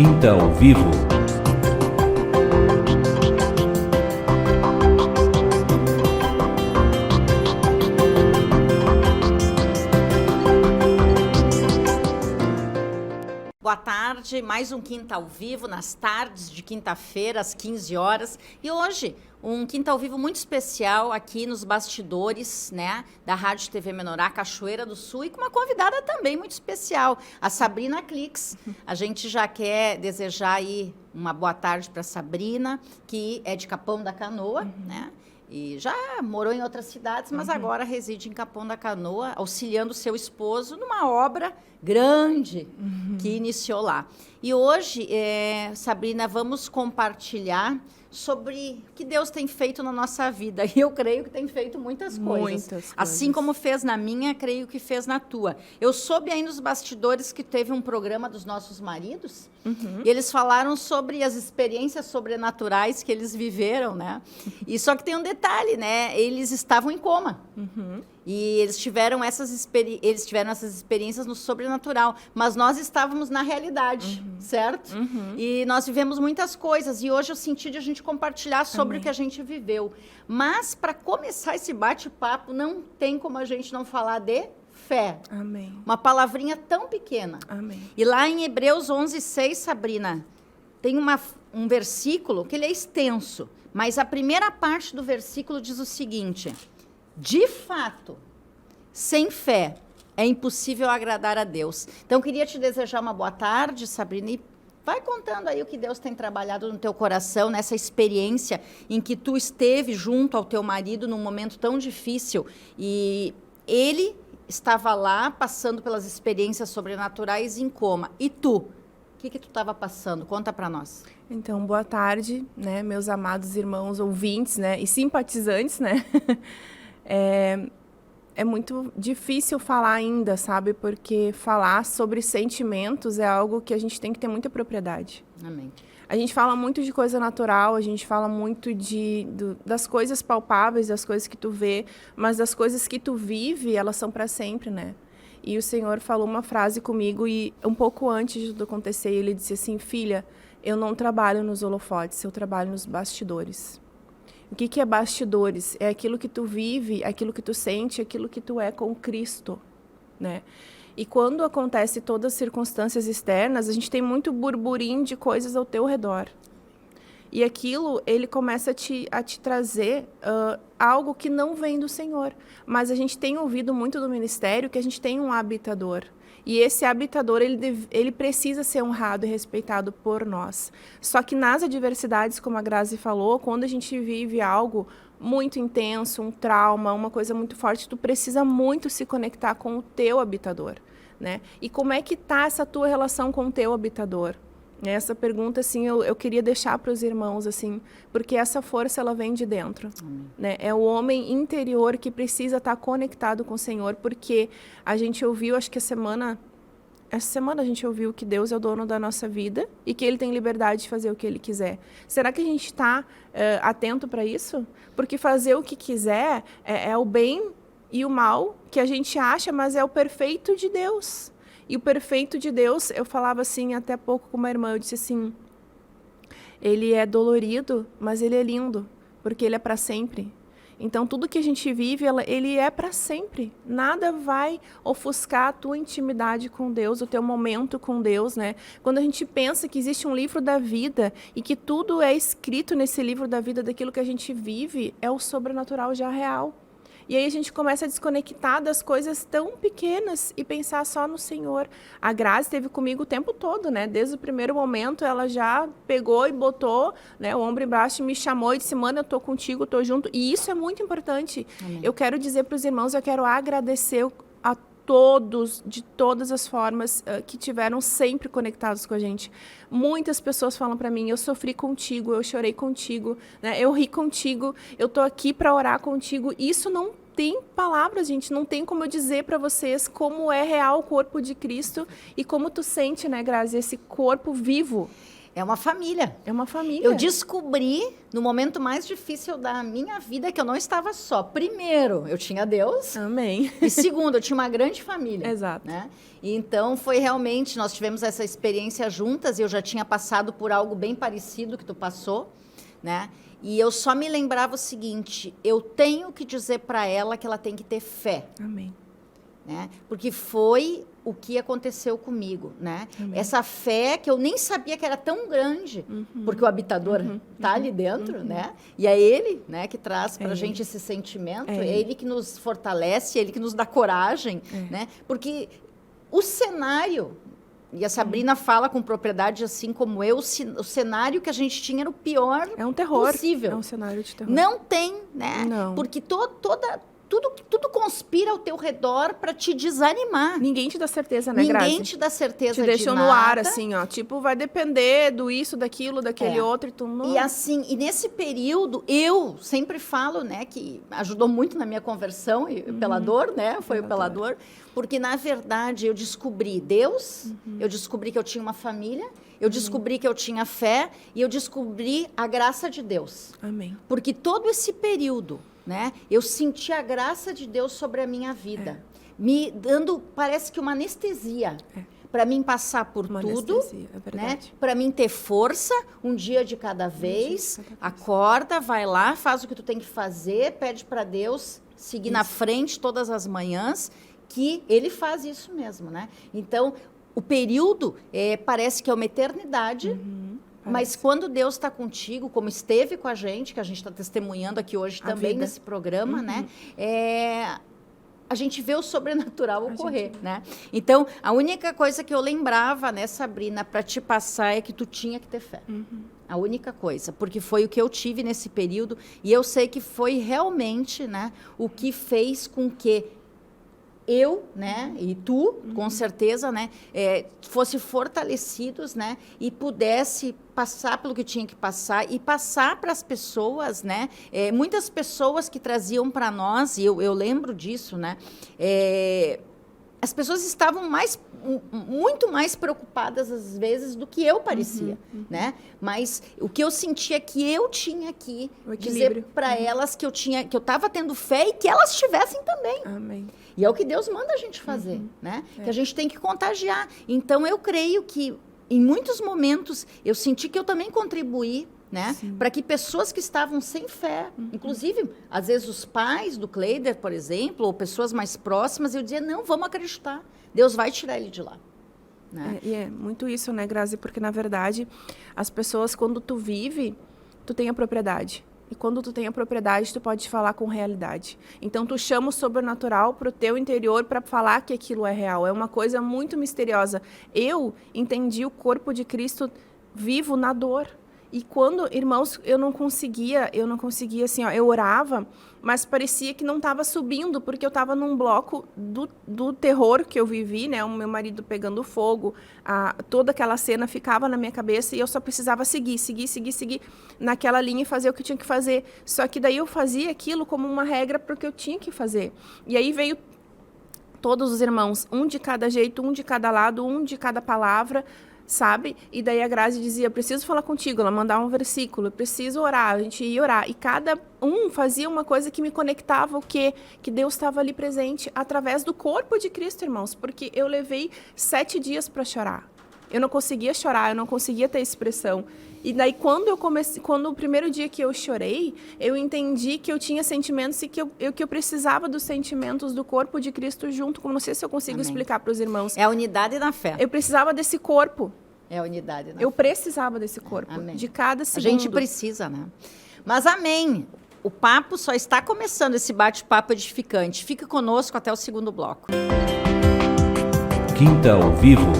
Quinta ao Vivo. Boa tarde, mais um Quinta ao Vivo, nas tardes de quinta-feira, às 15 horas. E hoje, um Quinta ao Vivo muito especial aqui nos bastidores, né, da Rádio TV Menorá, Cachoeira do Sul, e com uma convidada também muito especial, a Sabrina Clix. A gente já quer desejar aí uma boa tarde para a Sabrina, que é de Capão da Canoa, né? E já morou em outras cidades, mas agora reside em Capão da Canoa, auxiliando seu esposo numa obra grande que iniciou lá. E hoje, Sabrina, vamos compartilhar sobre o que Deus tem feito na nossa vida. E eu creio que tem feito muitas coisas. Assim como fez na minha, creio que fez na tua. Eu soube aí nos bastidores que teve um programa dos nossos maridos, e eles falaram sobre as experiências sobrenaturais que eles viveram, né? E só que tem um detalhe, né? Eles estavam em coma. E eles tiveram essas experiências no sobrenatural, mas nós estávamos na realidade, certo? E nós vivemos muitas coisas, e hoje eu senti de a gente compartilhar sobre o que a gente viveu. Mas, para começar esse bate-papo, não tem como a gente não falar de fé. Amém. Uma palavrinha tão pequena. Amém. E lá em Hebreus 11:6, Sabrina, tem um versículo que ele é extenso, mas a primeira parte do versículo diz o seguinte: de fato, sem fé, é impossível agradar a Deus. Então, eu queria te desejar uma boa tarde, Sabrina, e vai contando aí o que Deus tem trabalhado no teu coração, nessa experiência em que tu esteve junto ao teu marido num momento tão difícil, e ele estava lá passando pelas experiências sobrenaturais em coma. E tu? O que tu estava passando? Conta para nós. Então, boa tarde, né, meus amados irmãos ouvintes, né, e simpatizantes, né? É muito difícil falar ainda, sabe? Porque falar sobre sentimentos é algo que a gente tem que ter muita propriedade. Amém. A gente fala muito de coisa natural, a gente fala muito das coisas palpáveis, das coisas que tu vê, mas das coisas que tu vive, elas são para sempre, né? E o Senhor falou uma frase comigo, e um pouco antes de tudo acontecer, ele disse assim: filha, eu não trabalho nos holofotes, eu trabalho nos bastidores. O que é bastidores? É aquilo que tu vive, aquilo que tu sente, aquilo que tu é com Cristo, né? E quando acontece todas as circunstâncias externas, a gente tem muito burburinho de coisas ao teu redor. E aquilo, ele começa a te trazer algo que não vem do Senhor. Mas a gente tem ouvido muito do ministério que a gente tem um habitador. E esse habitador, ele precisa ser honrado e respeitado por nós. Só que nas adversidades, como a Grazi falou, quando a gente vive algo muito intenso, um trauma, uma coisa muito forte, tu precisa muito se conectar com o teu habitador, né? E como é que tá essa tua relação com o teu habitador? Essa pergunta, assim, eu queria deixar para os irmãos, assim, porque essa força, ela vem de dentro, né? É o homem interior que precisa estar conectado com o Senhor, porque a gente ouviu, acho que essa semana a gente ouviu que Deus é o dono da nossa vida e que Ele tem liberdade de fazer o que Ele quiser. Será que a gente está atento para isso? Porque fazer o que quiser é o bem e o mal que a gente acha, mas é o perfeito de Deus. E o perfeito de Deus, eu falava assim até pouco com uma irmã, eu disse assim: ele é dolorido, mas ele é lindo, porque ele é para sempre. Então, tudo que a gente vive, ele é para sempre. Nada vai ofuscar a tua intimidade com Deus, o teu momento com Deus, né? Quando a gente pensa que existe um livro da vida e que tudo é escrito nesse livro da vida, daquilo que a gente vive, é o sobrenatural já real. E aí a gente começa a desconectar das coisas tão pequenas e pensar só no Senhor. A Grazi esteve comigo o tempo todo, né? Desde o primeiro momento, ela já pegou e botou, né, o ombro embaixo e me chamou e disse: mano, eu tô contigo, tô junto. E isso é muito importante. Amém. Eu quero dizer para os irmãos, eu quero agradecer a todos, de todas as formas, que tiveram sempre conectados com a gente. Muitas pessoas falam para mim: eu sofri contigo, eu chorei contigo, né? Eu ri contigo, eu tô aqui para orar contigo. Isso não tem palavras, gente, não tem como eu dizer para vocês como é real o corpo de Cristo e como tu sente, né, Grazi, esse corpo vivo. É uma família. É uma família. Eu descobri, no momento mais difícil da minha vida, que eu não estava só. Primeiro, eu tinha Deus. Amém. E segundo, eu tinha uma grande família. Exato. Né? E então, foi realmente, nós tivemos essa experiência juntas, e eu já tinha passado por algo bem parecido que tu passou, né? E eu só me lembrava o seguinte, eu tenho que dizer para ela que ela tem que ter fé. Amém. Né? Porque foi o que aconteceu comigo, né? Amém. Essa fé que eu nem sabia que era tão grande, porque o habitador está ali dentro, né? E é ele, né, que traz para a gente esse sentimento, é ele que nos fortalece, ele que nos dá coragem, né? Porque o cenário, e a Sabrina fala com propriedade, assim como eu, o cenário que a gente tinha era o pior possível. É um cenário de terror. Não tem, né? Não. Porque tudo conspira ao teu redor para te desanimar. Ninguém te dá certeza, né, Grazi? Ninguém te dá certeza de nada. Te deixam no ar, assim, ó. Tipo, vai depender do isso, daquilo, daquele outro. E tu não... E assim, e nesse período, eu sempre falo, né, que ajudou muito na minha conversão, e pela dor, né? Foi pela dor. Porque, na verdade, eu descobri Deus, eu descobri que eu tinha uma família, eu descobri que eu tinha fé, e eu descobri a graça de Deus. Amém. Porque todo esse período, né, eu senti a graça de Deus sobre a minha vida, me dando, parece que uma anestesia, para mim passar por tudo, né, para mim ter força, um dia de cada vez, acorda, vai lá, faz o que tu tem que fazer, pede para Deus seguir na frente todas as manhãs, que Ele faz isso mesmo, né? Então, o período parece que é uma eternidade. Mas quando Deus está contigo, como esteve com a gente, que a gente está testemunhando aqui hoje também nesse programa, né? A gente vê o sobrenatural ocorrer, né? Então, a única coisa que eu lembrava, né, Sabrina, para te passar é que tu tinha que ter fé. A única coisa, porque foi o que eu tive nesse período, e eu sei que foi realmente, né, o que fez com que eu, né, e tu, com certeza, né, fosse fortalecidos, né, e pudesse passar pelo que tinha que passar e passar para as pessoas, né, muitas pessoas que traziam para nós, e eu lembro disso, né, as pessoas estavam muito mais preocupadas às vezes do que eu parecia, né? Mas o que eu sentia que eu tinha que dizer para elas que eu estava tendo fé e que elas tivessem também. Amém. E é o que Deus manda a gente fazer, né? Que a gente tem que contagiar. Então eu creio que em muitos momentos eu senti que eu também contribuí, né, para que pessoas que estavam sem fé, inclusive, às vezes os pais do Cleider, por exemplo, ou pessoas mais próximas, eu dizia, não, vamos acreditar, Deus vai tirar ele de lá. Né? E é muito isso, né, Grazi? Porque, na verdade, as pessoas, quando tu vive, tu tem a propriedade. E quando tu tem a propriedade, tu pode falar com realidade. Então, tu chama o sobrenatural para o teu interior para falar que aquilo é real. É uma coisa muito misteriosa. Eu entendi o corpo de Cristo vivo na dor. E quando, irmãos, eu não conseguia assim, ó, eu orava, mas parecia que não estava subindo, porque eu estava num bloco do terror que eu vivi, né? O meu marido pegando fogo, toda aquela cena ficava na minha cabeça e eu só precisava seguir naquela linha e fazer o que eu tinha que fazer. Só que daí eu fazia aquilo como uma regra porque eu tinha que fazer. E aí veio todos os irmãos, um de cada jeito, um de cada lado, um de cada palavra, sabe? E daí a Grazi dizia, eu preciso falar contigo, ela mandava um versículo, eu preciso orar, a gente ia orar. E cada um fazia uma coisa que me conectava o quê? Que Deus estava ali presente através do corpo de Cristo, irmãos. Porque eu levei 7 dias para chorar. Eu não conseguia chorar, eu não conseguia ter expressão. E daí quando o primeiro dia que eu chorei, eu entendi que eu tinha sentimentos e que eu precisava dos sentimentos do corpo de Cristo junto. Não sei se eu consigo explicar para os irmãos. É a unidade da fé. Eu precisava desse corpo. É a unidade da fé. Eu precisava desse corpo, de cada segundo. A gente precisa, né? Mas amém. O papo só está começando, esse bate-papo edificante. Fique conosco até o segundo bloco. Quinta ao Vivo.